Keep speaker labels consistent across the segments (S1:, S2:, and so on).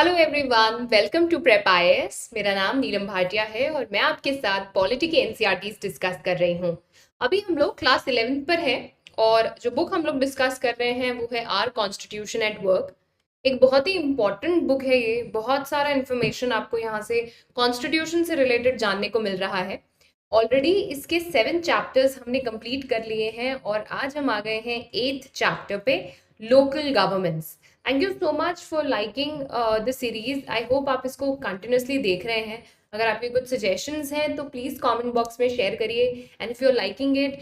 S1: Hello everyone, welcome to prep IAS. मेरा नाम नीलम भाटिया है और मैं आपके साथ पॉलिटी के एनसीईआरटीज डिस्कस कर रही हूँ। अभी हम लोग क्लास 11th पर हैं और जो बुक हम लोग डिस्कस कर रहे हैं वो है आर कॉन्स्टिट्यूशन एट वर्क। एक बहुत ही इम्पॉर्टेंट बुक है ये। बहुत सारा इन्फॉर्मेशन आपको यहाँ से कॉन्स्टिट्यूशन से रिलेटेड जानने को मिल रहा है। ऑलरेडी इसके 7 चैप्टर्स हमने कंप्लीट कर लिए हैं और आज हम आ गए हैं 8th चैप्टर पे, local governments. Thank you so much for liking the series. I hope आप इसको कंटिन्यूसली देख रहे हैं। अगर आपके कुछ सजेशंस हैं तो प्लीज़ कमेंट बॉक्स में शेयर करिए, and if you are liking it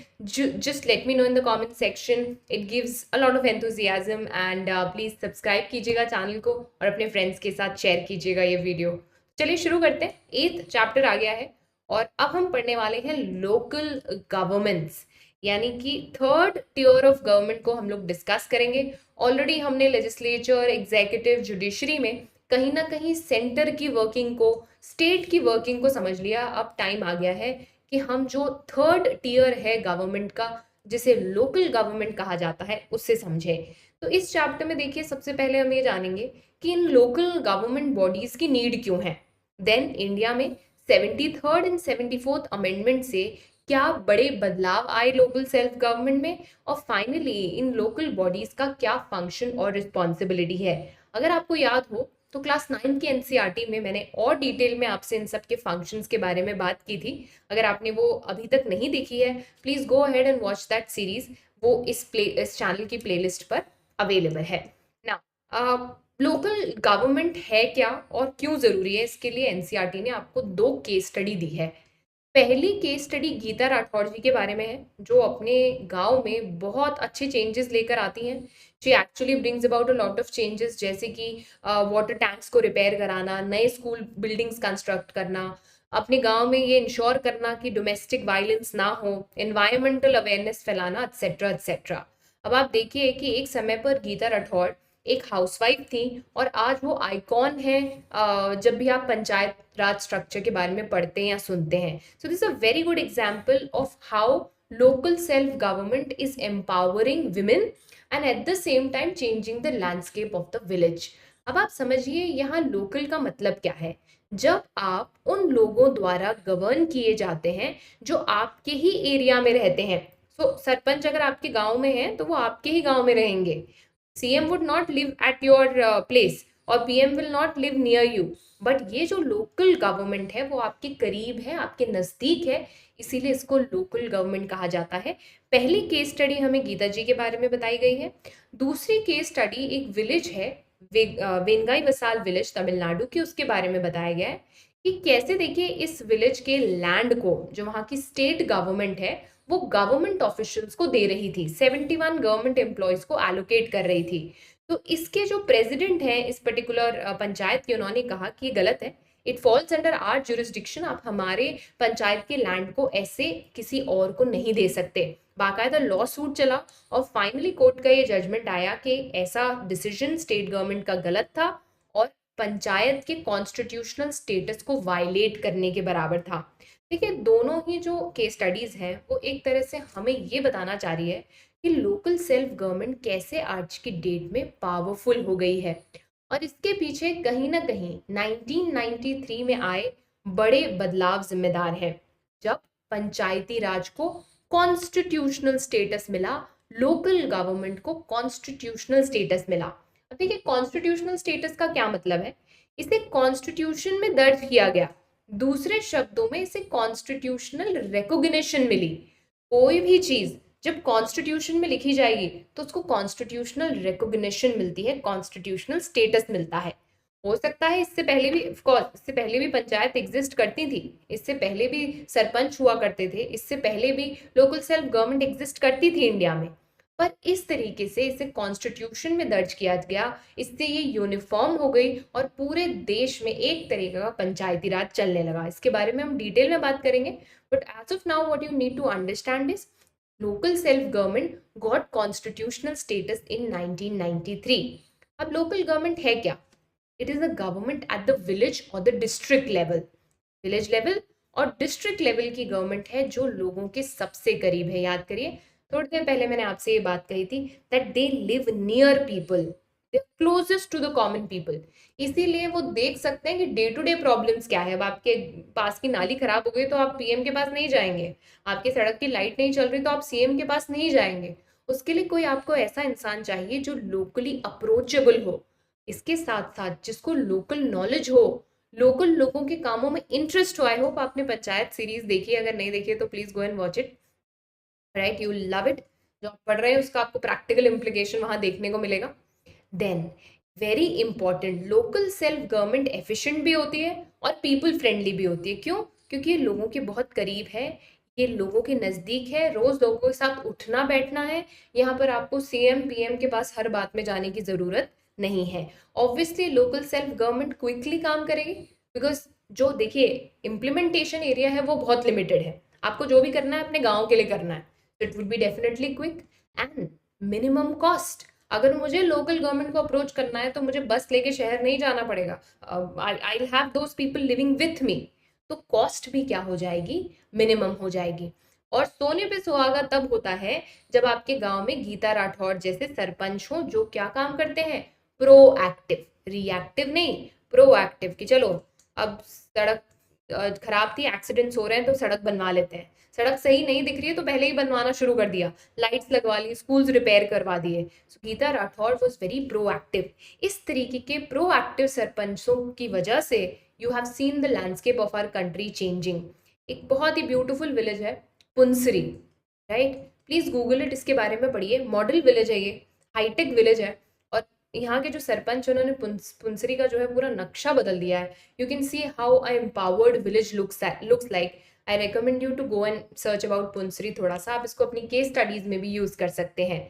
S1: just let me know in the comment section. It gives a lot of enthusiasm and please subscribe कीजिएगा चैनल को और अपने फ्रेंड्स के साथ शेयर कीजिएगा ये वीडियो। चलिए शुरू करते हैं। 8th चैप्टर आ गया है और अब हम पढ़ने वाले हैं लोकल गवर्नमेंट्स, यानी कि थर्ड टियर ऑफ गवर्नमेंट को हम लोग डिस्कस करेंगे। ऑलरेडी हमने लेजिस्लेचर, एग्जीक्यूटिव, जुडिशरी में कहीं ना कहीं सेंटर की वर्किंग को, स्टेट की वर्किंग को समझ लिया। अब टाइम आ गया है कि हम जो थर्ड टियर है गवर्नमेंट का, जिसे लोकल गवर्नमेंट कहा जाता है, उससे समझें। तो इस चैप्टर में देखिए, सबसे पहले हम ये जानेंगे कि इन लोकल गवर्नमेंट बॉडीज की नीड क्यों है। देन इंडिया में 73rd एंड 74th अमेंडमेंट से क्या बड़े बदलाव आए लोकल सेल्फ गवर्नमेंट में, और फाइनली इन लोकल बॉडीज का क्या फंक्शन और रिस्पॉन्सिबिलिटी है। अगर आपको याद हो तो क्लास 9 की एनसीईआरटी में मैंने और डिटेल में आपसे इन सब के फंक्शंस के बारे में बात की थी। अगर आपने वो अभी तक नहीं देखी है, please go ahead and watch that series. वो इस चैनल की प्लेलिस्ट पर अवेलेबल है ना। लोकल गवर्नमेंट है क्या और क्यों जरूरी है, इसके लिए एनसीईआरटी ने आपको 2 केस स्टडी दी है। पहली केस स्टडी गीता राठौड़ जी के बारे में है, जो अपने गांव में बहुत अच्छे चेंजेस लेकर आती हैं। She actually brings about a lot of changes, जैसे कि वाटर टैंक्स को रिपेयर कराना, नए स्कूल बिल्डिंग्स कंस्ट्रक्ट करना, अपने गांव में ये इंश्योर करना कि डोमेस्टिक वायलेंस ना हो, एनवायरमेंटल अवेयरनेस फैलाना, एट्सेट्रा एट्सेट्रा। अब आप देखिए कि एक समय पर गीता राठौड़ एक हाउसवाइफ थी और आज वो आइकॉन है। जब भी आप पंचायत राज स्ट्रक्चर के बारे में पढ़ते हैं या सुनते हैं, so this a very good example of how local self government is empowering women and at the same time changing the landscape of the village. अब आप समझिए यहाँ लोकल का मतलब क्या है। जब आप उन लोगों द्वारा गवर्न किए जाते हैं जो आपके ही एरिया में रहते हैं। तो सरपंच अगर आपके गांव में है तो वो आपके ही गांव में रहेंगे। CM would not live at your place और PM will not live near you. But ये जो लोकल गवर्नमेंट है वो आपके करीब है, आपके नजदीक है, इसीलिए इसको लोकल गवर्नमेंट कहा जाता है। पहली केस स्टडी हमें गीता जी के बारे में बताई गई है। दूसरी केस स्टडी एक विलेज है, वेंगाई वसाल विलेज तमिलनाडु की, उसके बारे में बताया गया है कि कैसे, देखिए, इस विलेज के लैंड को जो वहाँ की स्टेट गवर्नमेंट है वो गवर्नमेंट ऑफिशियल्स को दे रही थी, 71 गवर्नमेंट एम्प्लॉयज को एलोकेट कर रही थी। तो इसके जो प्रेसिडेंट हैं इस पर्टिकुलर पंचायत के, उन्होंने कहा कि ये गलत है, it falls under our jurisdiction, आप हमारे पंचायत के लैंड को ऐसे किसी और को नहीं दे सकते। बाकायदा लॉ सूट चला और फाइनली कोर्ट का ये जजमेंट आया कि ऐसा डिसीजन स्टेट गवर्नमेंट का गलत था और पंचायत के कॉन्स्टिट्यूशनल स्टेटस को वायलेट करने के बराबर था। देखिए, दोनों ही जो केस स्टडीज हैं वो एक तरह से हमें ये बताना चाह रही है कि लोकल सेल्फ गवर्नमेंट कैसे आज की डेट में पावरफुल हो गई है, और इसके पीछे कहीं ना कहीं 1993 में आए बड़े बदलाव जिम्मेदार हैं, जब पंचायती राज को कॉन्स्टिट्यूशनल स्टेटस मिला, लोकल गवर्नमेंट को कॉन्स्टिट्यूशनल स्टेटस मिला। अब देखिए, कॉन्स्टिट्यूशनल स्टेटस का क्या मतलब है। इसे कॉन्स्टिट्यूशन में दर्ज किया गया, दूसरे शब्दों में इसे कॉन्स्टिट्यूशनल रिकॉग्निशन मिली। कोई भी चीज जब कॉन्स्टिट्यूशन में लिखी जाएगी तो उसको कॉन्स्टिट्यूशनल रिकॉग्निशन मिलती है, कॉन्स्टिट्यूशनल स्टेटस मिलता है। हो सकता है इससे पहले भी, ऑफ कोर्स, इससे पहले भी पंचायत एग्जिस्ट करती थी, इससे पहले भी सरपंच हुआ करते थे, इससे पहले भी लोकल सेल्फ गवर्नमेंट एग्जिस्ट करती थी इंडिया में, पर इस तरीके से इसे कॉन्स्टिट्यूशन में दर्ज किया गया, इससे ये यूनिफॉर्म हो गई और पूरे देश में एक तरीके का पंचायती राज चलने लगा। इसके बारे में हम डिटेल में बात करेंगे, but as of now what you need to understand is local self government got constitutional status in 1993। अब लोकल गवर्नमेंट है क्या। It is a government at the village और the district level. Village level और district level की government है जो लोगों के सबसे करीब है। याद करिए, थोड़ी देर पहले मैंने आपसे ये बात कही थी that they live near people. They closest to the common people, इसीलिए वो देख सकते हैं कि डे टू डे प्रॉब्लम्स क्या है। अब आपके पास की नाली खराब हो गई तो आप पीएम के पास नहीं जाएंगे, आपके सड़क की लाइट नहीं चल रही तो आप सीएम के पास नहीं जाएंगे। उसके लिए कोई आपको ऐसा इंसान चाहिए जो लोकली अप्रोचेबल हो, इसके साथ साथ जिसको लोकल नॉलेज हो, लोकल लोगों के कामों में इंटरेस्ट हो। आई होप आपने पंचायत सीरीज देखी है, अगर नहीं देखी है तो please go and watch it, right, you love it. जो आप पढ़ रहे हैं उसका आपको प्रैक्टिकल इम्प्लीकेशन वहां देखने को मिलेगा। Then very important, local self government efficient भी होती है और पीपल फ्रेंडली भी होती है। क्यों? क्योंकि ये लोगों के बहुत करीब है, ये लोगों के नज़दीक है, रोज लोगों के साथ उठना बैठना है। यहाँ पर आपको सीएम पीएम के पास हर बात में जाने की ज़रूरत नहीं है। Obviously local self government quickly काम करेगी, बिकॉज जो देखिए इम्प्लीमेंटेशन एरिया है वो बहुत लिमिटेड है। आपको जो भी करना है अपने गाँव के लिए करना है, तो it would be definitely quick and minimum cost. अगर मुझे लोकल गवर्नमेंट को अप्रोच करना है तो मुझे बस लेके शहर नहीं जाना पड़ेगा, I have those people living with me, तो कॉस्ट भी क्या हो जाएगी, मिनिमम हो जाएगी। और सोने पे सुहागा तब होता है जब आपके गांव में गीता राठौर जैसे सरपंच हो, जो क्या काम करते हैं, प्रोएक्टिव, रिएक्टिव नहीं, प्रोएक्टिव, कि चलो अब सड़क खराब थी, एक्सीडेंट्स हो रहे हैं तो सड़क बनवा लेते हैं, सड़क सही नहीं दिख रही है तो पहले ही बनवाना शुरू कर दिया, लाइट्स लगवा ली, स्कूल्स रिपेयर करवा दिए। So Geeta Rathore was very proactive. इस तरीके के प्रोएक्टिव सरपंचों की वजह से you have seen the landscape of our country changing. एक बहुत ही ब्यूटीफुल विलेज है Punsari, right, please Google it, इसके बारे में पढ़िए। मॉडल विलेज है ये, हाईटेक विलेज है, और यहाँ के जो सरपंच उन्होंने पुंसरी का जो है पूरा नक्शा बदल दिया है। You can see how a empowered village looks like. I recommend you to go and search about Punsari, थोड़ा सा आप इसको अपनी केस स्टडीज में भी यूज कर सकते हैं।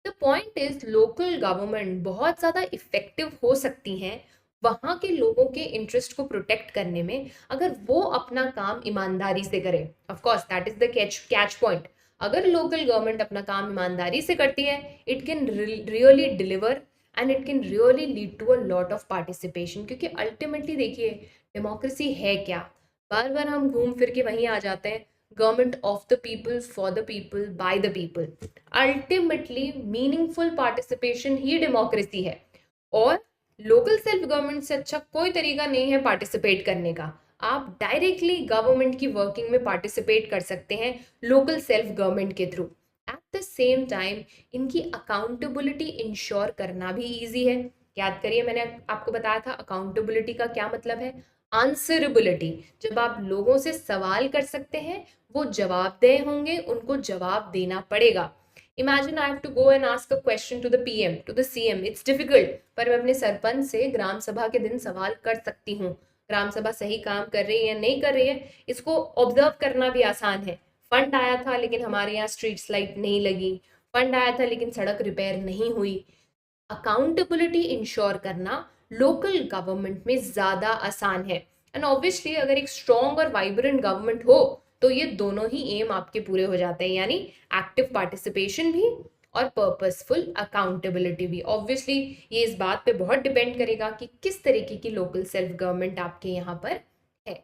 S1: The point is local government बहुत ज़्यादा इफेक्टिव हो सकती हैं वहाँ के लोगों के इंटरेस्ट को प्रोटेक्ट करने में, अगर वो अपना काम ईमानदारी से करे। Of course that is the catch point. अगर लोकल गवर्नमेंट अपना काम ईमानदारी से करती है, it can really deliver and it can really lead to a lot of participation. क्योंकि अल्टीमेटली देखिए डेमोक्रेसी है क्या, बार बार हम घूम फिर के वहीं आ जाते हैं, government of the people, for the people, by the people. Ultimately meaningful participation he democracy है, और लोकल सेल्फ गवर्नमेंट से अच्छा कोई तरीका नहीं है पार्टिसिपेट करने का। आप डायरेक्टली गवर्नमेंट की वर्किंग में पार्टिसिपेट कर सकते हैं लोकल सेल्फ गवर्नमेंट के through. At the same time इनकी अकाउंटेबिलिटी इंश्योर करना भी ईजी है। याद करिए मैंने आपको बताया था अकाउंटेबिलिटी का क्या मतलब है, आंसरेबिलिटी। जब आप लोगों से सवाल कर सकते हैं, वो जवाबदेह होंगे, उनको जवाब देना पड़ेगा। Imagine I have to go and ask a question to the PM, to the CM, it's difficult, पर मैं अपने सरपंच से ग्राम सभा के दिन सवाल कर सकती हूँ। ग्राम सभा सही काम कर रही है नहीं कर रही है, इसको ऑब्जर्व करना भी आसान है। फंड आया था लेकिन हमारे यहाँ स्ट्रीट लाइट नहीं लगी, फंड आया था लेकिन सड़क रिपेयर नहीं हुई। अकाउंटेबिलिटी इंश्योर करना लोकल गवर्नमेंट में ज़्यादा आसान है। एंड ऑब्वियसली अगर एक स्ट्रॉन्ग और वाइब्रेंट गवर्नमेंट हो तो ये दोनों ही एम आपके पूरे हो जाते हैं, यानी एक्टिव पार्टिसिपेशन भी और पर्पसफुल अकाउंटेबिलिटी भी। ऑब्वियसली ये इस बात पे बहुत डिपेंड करेगा कि किस तरीके की लोकल सेल्फ गवर्नमेंट आपके यहाँ पर है।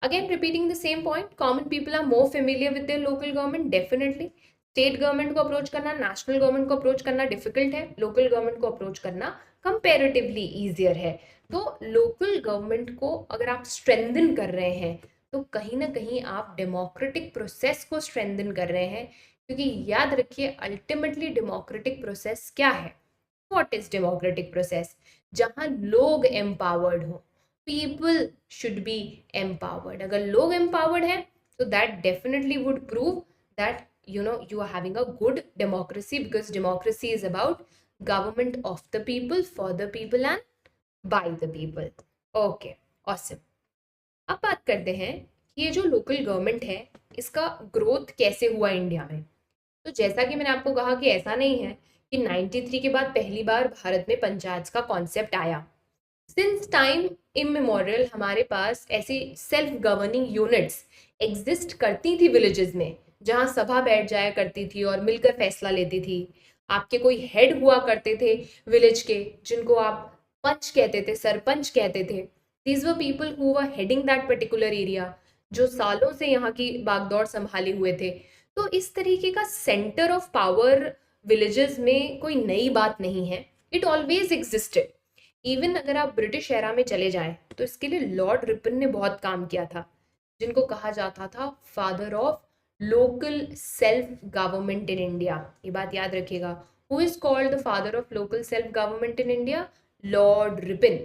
S1: Again repeating the same point, common people are more familiar with their local government, definitely. State government को अप्रोच करना, नेशनल गवर्नमेंट को अप्रोच करना डिफिकल्ट है, लोकल गवर्नमेंट को अप्रोच करना कंपेरेटिवली ईजियर है। तो लोकल गवर्नमेंट को अगर आप स्ट्रेंथन कर रहे हैं तो कहीं ना कहीं आप डेमोक्रेटिक प्रोसेस को स्ट्रेंथन कर रहे हैं। क्योंकि याद रखिए अल्टीमेटली डेमोक्रेटिक प्रोसेस क्या है, व्हाट इज डेमोक्रेटिक प्रोसेस, जहां लोग एम्पावर्ड हो, पीपल शुड बी एम्पावर्ड। अगर लोग एम्पावर्ड हैं तो that definitely would prove that you are having a good democracy, because democracy is about government of the people, for the people and by the people. Okay, awesome. अब बात करते हैं कि ये जो लोकल गवर्नमेंट है इसका ग्रोथ कैसे हुआ इंडिया में। तो जैसा कि मैंने आपको कहा कि ऐसा नहीं है कि 93 के बाद पहली बार भारत में पंचायत का कॉन्सेप्ट आया। सिंस टाइम इमेमोरियल हमारे पास ऐसी सेल्फ गवर्निंग यूनिट्स एग्जिस्ट करती थी विलेजेस में, जहाँ सभा बैठ जाया करती थी और मिलकर फैसला लेती थी। आपके कोई हेड हुआ करते थे विलेज के, जिनको आप पंच कहते थे, सरपंच कहते थे। These were people who were heading that particular area, जो सालों से यहाँ की बागडोर संभाले हुए थे। तो इस तरीके का सेंटर ऑफ पावर विलेजेस में कोई नई बात नहीं है। It always existed. इवन अगर आप ब्रिटिश एरा में चले जाएं तो इसके लिए लॉर्ड रिपन ने बहुत काम किया था, जिनको कहा जाता था father of local self government in India. ये बात याद रखिएगा, who is called the father of local self government in India? Lord Ripon.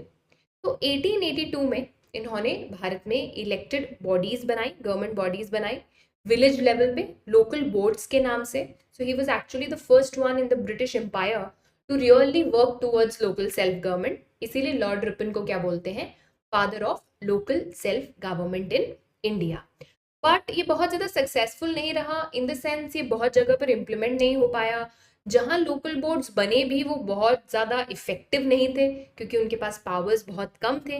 S1: तो 1882 में इन्होंने भारत में इलेक्टेड बॉडीज बनाई, गवर्नमेंट बॉडीज बनाई विलेज लेवल पे, लोकल बोर्ड्स के नाम से। So he was actually the first one in the British Empire to really work towards local self government. इसीलिए लॉर्ड रिपन को क्या बोलते हैं? Father of local self government in India. But ये बहुत ज़्यादा सक्सेसफुल नहीं रहा, इन द सेंस ये बहुत जगह पर इम्प्लीमेंट नहीं हो पाया। जहाँ लोकल बोर्ड्स बने भी वो बहुत ज़्यादा इफेक्टिव नहीं थे, क्योंकि उनके पास पावर्स बहुत कम थे।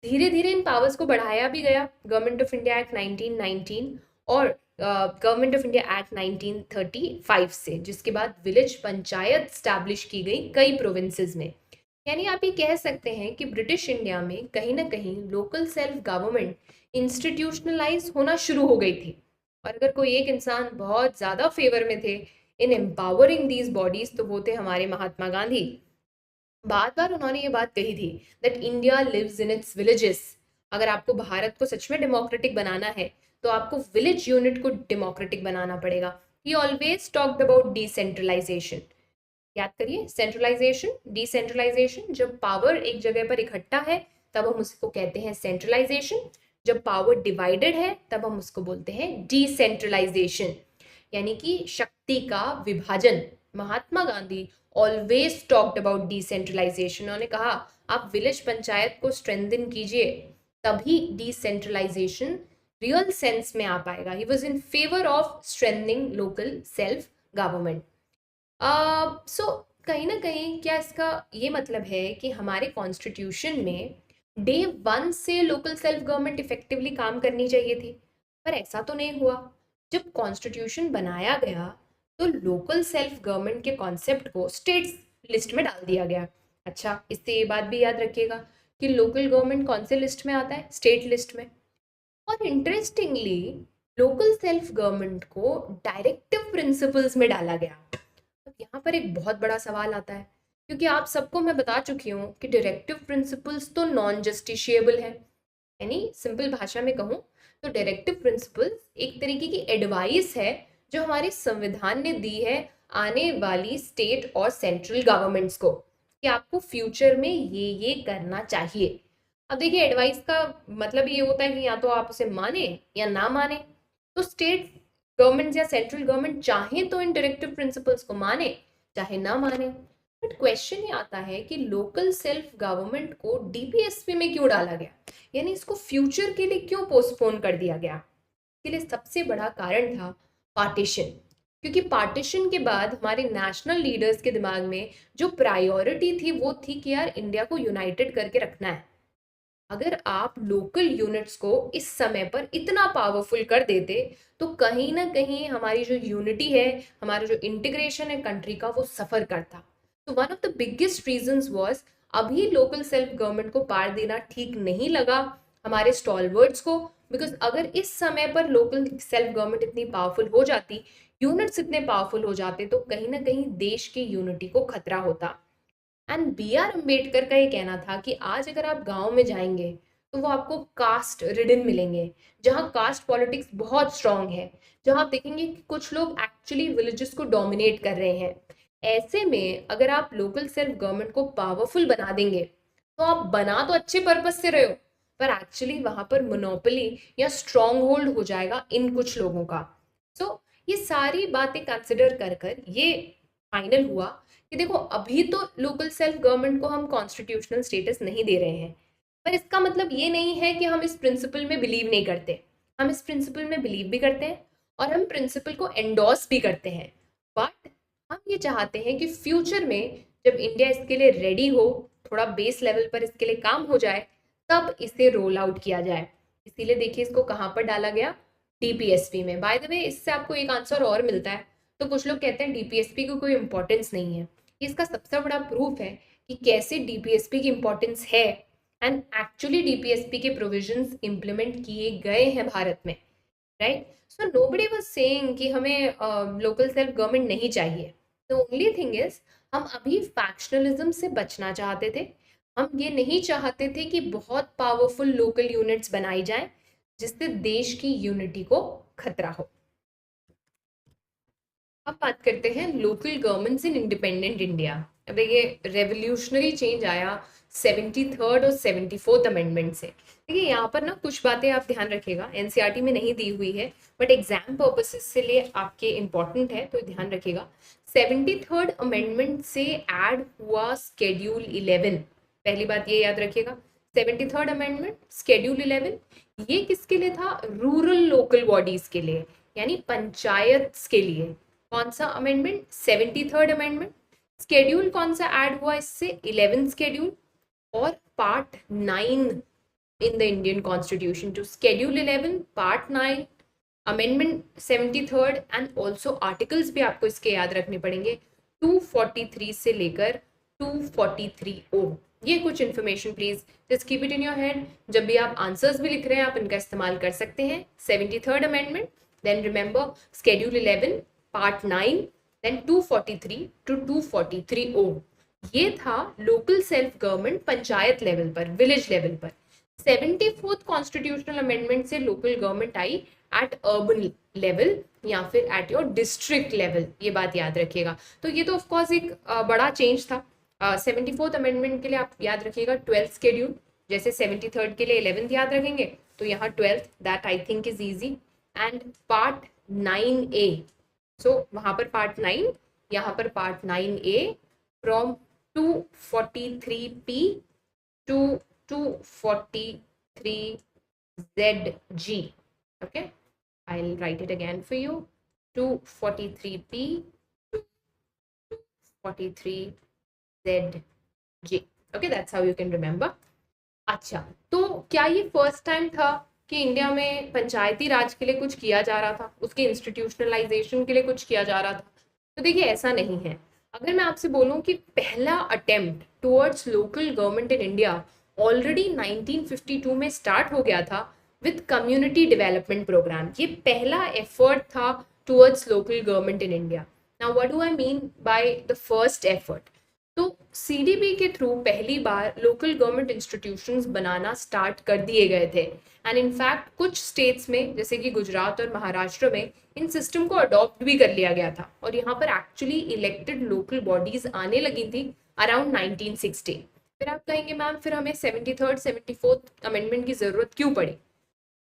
S1: धीरे धीरे इन पावर्स को बढ़ाया भी गया गवर्नमेंट ऑफ इंडिया एक्ट 1919 और गवर्नमेंट ऑफ इंडिया एक्ट 1935 से, जिसके बाद विलेज पंचायत स्टैब्लिश की गई कई प्रोविंसेस में। यानी आप ये कह सकते हैं कि ब्रिटिश इंडिया में कहीं ना कहीं लोकल सेल्फ गवर्नमेंट इंस्टीट्यूशनलाइज होना शुरू हो गई थी। और अगर कोई एक इंसान बहुत ज़्यादा फेवर में थे इन एम्पावरिंग दीज बॉडीज, तो वो थे हमारे महात्मा गांधी। बार बार उन्होंने ये बात कही थी that India lives in its villages. अगर आपको भारत को सच में डेमोक्रेटिक बनाना है तो आपको विलेज यूनिट को डेमोक्रेटिक बनाना पड़ेगा। He always talked about decentralisation. याद करिए, सेंट्रलाइजेशन, डिसेंट्रलाइजेशन। जब पावर एक जगह पर इकट्ठा है तब हम उसको कहते हैं सेंट्रलाइजेशन, जब पावर डिवाइडेड है तब हम उसको बोलते हैं डिसेंट्रलाइजेशन, यानी कि शक्ति का विभाजन। Mahatma Gandhi always talked about decentralisation. उन्होंने कहा आप विलेज पंचायत को स्ट्रेंथन कीजिए, तभी डिसेंट्रलाइजेशन रियल सेंस में आ पाएगा। He was in favour of strengthening local self government. So कहीं ना कहीं क्या इसका ये मतलब है कि हमारे कॉन्स्टिट्यूशन में डे वन से लोकल सेल्फ गवर्नमेंट इफेक्टिवली काम करनी चाहिए थी, पर ऐसा तो नहीं हुआ। जब कॉन्स्टिट्यूशन बनाया गया तो लोकल सेल्फ गवर्नमेंट के कॉन्सेप्ट को स्टेट्स लिस्ट में डाल दिया गया। अच्छा, इससे ये बात भी याद रखिएगा कि लोकल गवर्नमेंट कौन से लिस्ट में आता है? स्टेट लिस्ट में। और इंटरेस्टिंगली लोकल सेल्फ गवर्नमेंट को डायरेक्टिव प्रिंसिपल्स में डाला गया। यहाँ पर एक बहुत बड़ा सवाल आता है, क्योंकि आप सबको मैं बता चुकी हूँ कि डायरेक्टिव प्रिंसिपल्स तो नॉन जस्टिशिएबल है। यानी सिंपल भाषा में कहूँ तो डायरेक्टिव प्रिंसिपल्स एक तरीके की एडवाइस है जो हमारे संविधान ने दी है आने वाली स्टेट और सेंट्रल गवर्नमेंट्स को कि आपको फ्यूचर में ये करना चाहिए। अब देखिए, एडवाइस का मतलब ये होता है कि या तो आप उसे माने या ना माने। तो स्टेट गवर्नमेंट या सेंट्रल गवर्नमेंट चाहे तो इन डायरेक्टिव प्रिंसिपल्स को माने, चाहे ना माने। बट क्वेश्चन ये आता है कि लोकल सेल्फ गवर्नमेंट को डीपीएसपी में क्यों डाला गया, यानी इसको फ्यूचर के लिए क्यों पोस्टपोन कर दिया गया? इसके लिए सबसे बड़ा कारण था पार्टीशन। क्योंकि पार्टीशन के बाद हमारे नेशनल लीडर्स के दिमाग में जो प्रायोरिटी थी वो थी कि यार इंडिया को यूनाइटेड करके रखना है। अगर आप लोकल यूनिट्स को इस समय पर इतना पावरफुल कर देते तो कहीं ना कहीं हमारी जो यूनिटी है, हमारा जो इंटीग्रेशन है कंट्री का, वो सफर करता। तो one of the biggest reasons was अभी लोकल सेल्फ गवर्नमेंट को पार देना ठीक नहीं लगा हमारे स्टॉलवर्ड्स को। बिकॉज अगर इस समय पर लोकल सेल्फ गवर्नमेंट इतनी पावरफुल हो जाती, यूनिट्स इतने पावरफुल हो जाते, तो कहीं ना कहीं देश की यूनिटी को खतरा होता। एंड बी आर अम्बेडकर का ये कहना था कि आज अगर आप गांव में जाएंगे तो वो आपको कास्ट रिडन मिलेंगे, जहाँ कास्ट पॉलिटिक्स बहुत स्ट्रांग है, जहाँ आप देखेंगे कि कुछ लोग एक्चुअली विलेजेस को डोमिनेट कर रहे हैं। ऐसे में अगर आप लोकल सेल्फ गवर्नमेंट को पावरफुल बना देंगे तो आप बना तो अच्छे पर्पस से रहे हो, पर एक्चुअली वहां पर मोनोपोली या स्ट्रॉन्ग होल्ड हो जाएगा इन कुछ लोगों का। सो ये सारी बातें कंसिडर कर कर ये फाइनल हुआ कि देखो, अभी तो लोकल सेल्फ गवर्नमेंट को हम कॉन्स्टिट्यूशनल स्टेटस नहीं दे रहे हैं, पर इसका मतलब ये नहीं है कि हम इस प्रिंसिपल में बिलीव नहीं करते। हम इस प्रिंसिपल में बिलीव भी करते हैं और हम प्रिंसिपल को एंडोर्स भी करते हैं। बट हम ये चाहते हैं कि फ्यूचर में जब इंडिया इसके लिए रेडी हो, थोड़ा बेस लेवल पर इसके लिए काम हो जाए, तब इसे रोल आउट किया जाए। इसीलिए देखिए इसको कहाँ पर डाला गया? डीपीएसपी में। बाय द वे, इससे आपको एक आंसर और मिलता है। तो कुछ लोग कहते हैं डीपीएसपी को कोई इंपॉर्टेंस नहीं है। इसका सबसे बड़ा प्रूफ है कि कैसे डीपीएसपी की इंपॉर्टेंस है एंड एक्चुअली डीपीएसपी के प्रोविजंस इंप्लीमेंट किए गए हैं भारत में, right? So nobody was saying कि हमें लोकल सेल्फ गवर्नमेंट नहीं चाहिए। द ओनली थिंग इज हम अभी फैक्शनलिज्म से बचना चाहते थे। हम ये नहीं चाहते थे कि बहुत पावरफुल लोकल यूनिट्स बनाई जाएं जिससे देश की यूनिटी को खतरा हो। अब बात करते हैं local governments in independent India. अब देखिए रेवोल्यूशनरी चेंज आया 73rd और 74th अमेंडमेंट से। देखिए यहाँ पर ना कुछ बातें आप ध्यान रखिएगा, एनसीईआरटी में नहीं दी हुई है बट एग्जाम पर्पसेस से लिए आपके इंपॉर्टेंट है तो ध्यान रखिएगा। 73rd अमेंडमेंट से ऐड हुआ स्केड्यूल 11। पहली बात ये याद रखिएगा, 73rd अमेंडमेंट स्केड्यूल 11 ये किसके लिए था? रूरल लोकल बॉडीज के लिए, यानी पंचायत के लिए। कौन सा अमेंडमेंट? 73rd amendment. स्केड्यूल कौन सा ऐड हुआ इससे? 11 स्केड्यूल और part 9 in the Indian constitution to schedule 11 part 9 amendment 73rd and also articles भी आपको इसके याद रखने पड़ेंगे 243 से लेकर 243O। ये कुछ information please just keep it in your head. जब भी आप आंसर्स भी लिख रहे हैं आप इनका इस्तेमाल कर सकते हैं। 73rd amendment, then remember schedule 11 part 9, then 243 to 243O। ये था local self government panchayat level पर, विलेज लेवल पर। 74th कॉन्स्टिट्यूशनल अमेंडमेंट से local government I at urban level या फिर एट योर डिस्ट्रिक्ट लेवल, ये बात याद रखिएगा। तो ये तो ऑफकोर्स एक बड़ा चेंज था। 74th अमेंडमेंट के लिए आप याद रखिएगा 12th शेड्यूल, जैसे 73rd के लिए 11th याद रखेंगे तो यहाँ 12th, that I think is easy. And part 9A, सो वहां पर पार्ट 9, यहाँ पर part 9A from 243P to 243ZG. Okay, I'll write it again for you. 243P to 243ZG. Okay, that's how you can remember. अच्छा, तो क्या ये first time था कि इंडिया में पंचायती राज के लिए कुछ किया जा रहा था, उसके इंस्टीट्यूशनलाइजेशन के लिए कुछ किया जा रहा था? तो देखिए ऐसा नहीं है। अगर मैं आपसे बोलूं कि पहला attempt towards local government in India already 1952 में स्टार्ट हो गया था विद कम्युनिटी डेवलपमेंट प्रोग्राम। ये पहला एफर्ट था towards local government in India. Now what do I mean by the first effort? तो सीडीबी के थ्रू पहली बार लोकल गवर्नमेंट इंस्टीट्यूशंस बनाना स्टार्ट कर दिए गए थे। एंड इनफैक्ट कुछ स्टेट्स में जैसे कि गुजरात और महाराष्ट्र में इन सिस्टम को अडॉप्ट भी कर लिया गया था और यहाँ पर एक्चुअली इलेक्टेड लोकल बॉडीज आने लगी थी अराउंड 1960। फिर आप कहेंगे मैम फिर हमें 73rd 74th अमेंडमेंट की जरूरत क्यों पड़ी?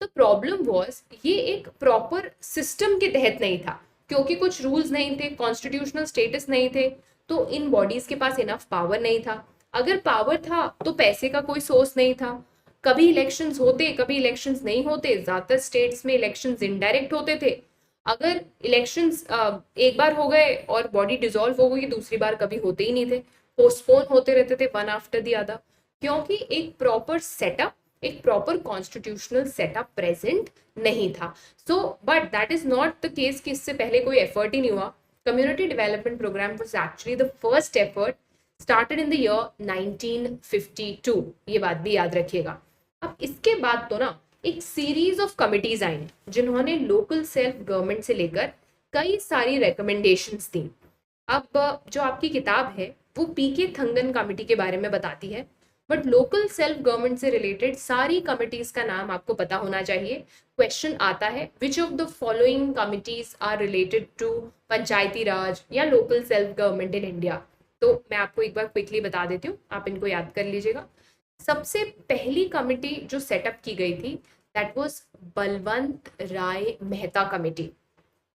S1: तो प्रॉब्लम वॉज ये एक प्रॉपर सिस्टम के तहत नहीं था, क्योंकि कुछ रूल्स नहीं थे, कॉन्स्टिट्यूशनल स्टेटस नहीं थे, तो इन बॉडीज के पास इनफ पावर नहीं था। अगर पावर था तो पैसे का कोई सोर्स नहीं था। कभी इलेक्शंस होते, कभी इलेक्शंस नहीं होते। ज्यादातर स्टेट्स में इलेक्शंस इनडायरेक्ट होते थे। अगर इलेक्शंस एक बार हो गए और बॉडी डिसॉल्व हो गई, दूसरी बार कभी होते ही नहीं थे, पोस्टपोन होते रहते थे वन आफ्टर द अदर, क्योंकि एक प्रॉपर सेटअप, एक प्रॉपर कॉन्स्टिट्यूशनल सेटअप प्रेजेंट नहीं था। So but that is not the case कि इससे पहले कोई एफर्ट ही नहीं हुआ। Community development programme was actually the first effort started in the year 1952। ये बात भी याद रखिएगा। अब इसके बाद तो ना एक सीरीज ऑफ कमिटीज आई जिन्होंने लोकल सेल्फ गवर्नमेंट से लेकर कई सारी रिकमेंडेशंस दी। अब जो आपकी किताब है वो पीके थंगन कमेटी के बारे में बताती है, बट लोकल सेल्फ गवर्नमेंट से रिलेटेड सारी कमिटीज का नाम आपको पता होना चाहिए। क्वेश्चन आता है which of the following committees are related to Panchayati Raj या local self government in India. तो मैं आपको एक बार क्विकली बता देती हूँ, आप इनको याद कर लीजिएगा। सबसे पहली कमिटी जो सेटअप की गई थी that was Balwant Rai Mehta committee.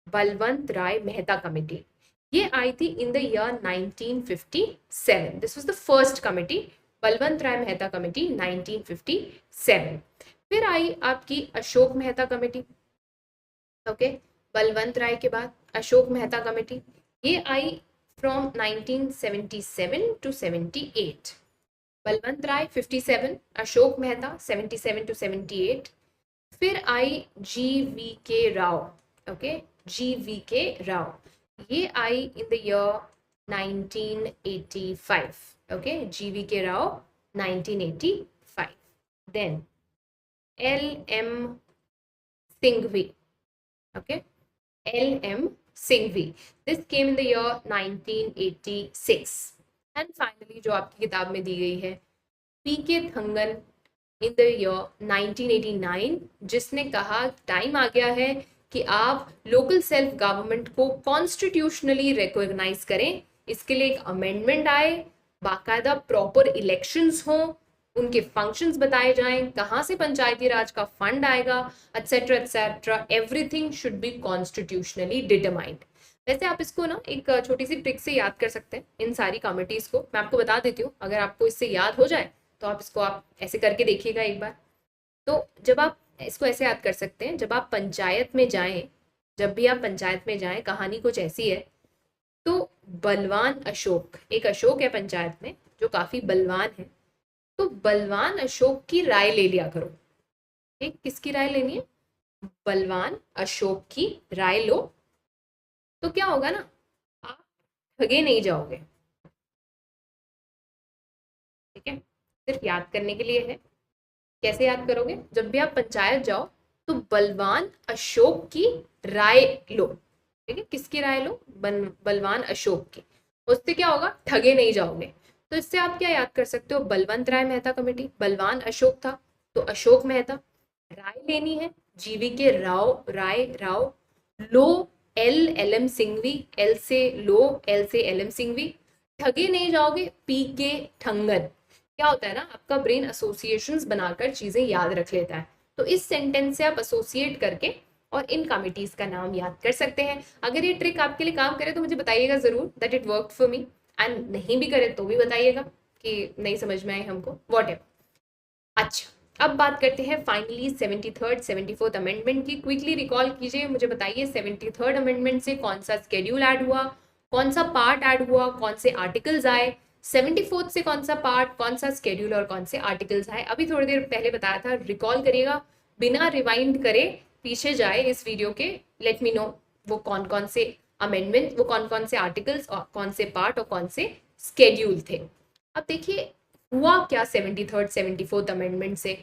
S1: Balwant Rai Mehta committee ये आई थी in the year 1957। This was the first committee, Balwant Rai Mehta committee 1957। फिर आई आपकी अशोक मेहता कमेटी। ओके, बलवंत राय के बाद अशोक मेहता कमेटी, ये आई from 1977 to 78। Balwant Rai 57, Ashok Mehta 77 to 78। फिर आई GVK Rao. Okay, GVK Rao, ये आई in the year 1985। Okay, GVK Rao 1985। Then LM Singhvi. Okay, LM Singhvi. This came in the year 1986। And finally जो आपकी किताब में दी गई है, पीके थंगन इन द ईयर 1989, जिसने कहा टाइम आ गया है कि आप लोकल सेल्फ गवर्नमेंट को कॉन्स्टिट्यूशनली रिकॉग्नाइज करें। इसके लिए एक अमेंडमेंट आए, बाकायदा प्रॉपर इलेक्शंस हों, उनके फंक्शंस बताए जाएं, कहाँ से पंचायती राज का फंड आएगा, etcetera etcetera, everything should be constitutionally determined. वैसे आप इसको ना एक छोटी सी ट्रिक से याद कर सकते हैं, इन सारी कमिटीज को मैं आपको बता देती हूँ। अगर आपको इससे याद हो जाए तो आप ऐसे करके देखिएगा एक बार। तो जब आप इसको ऐसे याद कर सकते हैं, जब आप पंचायत में जाएं, जब भी आप पंचायत में जाएं, कहानी कुछ ऐसी है। तो बलवान अशोक, एक अशोक है पंचायत में जो काफी बलवान है, तो बलवान अशोक की राय ले लिया करो। ठीक, किसकी राय लेनी है? बलवान अशोक की राय लो, तो क्या होगा ना, आप ठगे नहीं जाओगे। ठीक है, सिर्फ याद करने के लिए है। कैसे याद करोगे? जब भी आप पंचायत जाओ तो बलवान अशोक की राय लो। ठीक है, किसकी राय लो? बलवान अशोक की। उससे क्या होगा? ठगे नहीं जाओगे। तो इससे आप क्या याद कर सकते हो? बलवंत राय मेहता कमेटी, बलवान अशोक था तो अशोक मेहता। राय लेनी है जीवी के राव, राय राव। लो, L L M Singhvi, L से लो, एल से एल एम सिंघवी। ठगे नहीं जाओगे, पी के ठंगन। क्या होता है ना, आपका ब्रेन एसोसिएशंस बनाकर चीजें याद रख लेता है। तो इस सेंटेंस से आप एसोसिएट करके और इन कमिटीज का नाम याद कर सकते हैं। अगर ये ट्रिक आपके लिए काम करे तो मुझे बताइएगा जरूर that it work for me, and नहीं भी करे तो भी बताइएगा कि नहीं समझ में आए हमको, वॉट एवर। अच्छा, अब बात करते हैं फाइनली 73rd 74th अमेंडमेंट की। क्विकली रिकॉल कीजिए, मुझे बताइए 73rd अमेंडमेंट से कौन सा स्केड्यूल ऐड हुआ, कौन सा पार्ट ऐड हुआ, कौन से आर्टिकल्स आए। 74th से कौन सा पार्ट, कौन सा स्केड्यूल और कौन से आर्टिकल्स आए। अभी थोड़ी देर पहले बताया था, रिकॉल करिएगा, बिना रिवाइंड करे पीछे जाए इस वीडियो के। लेट मी नो वो कौन कौन से अमेंडमेंट, वो कौन कौन से आर्टिकल्स और कौन से पार्ट और कौन से स्केड्यूल थे। अब देखिए हुआ क्या 73rd 74th अमेंडमेंट से।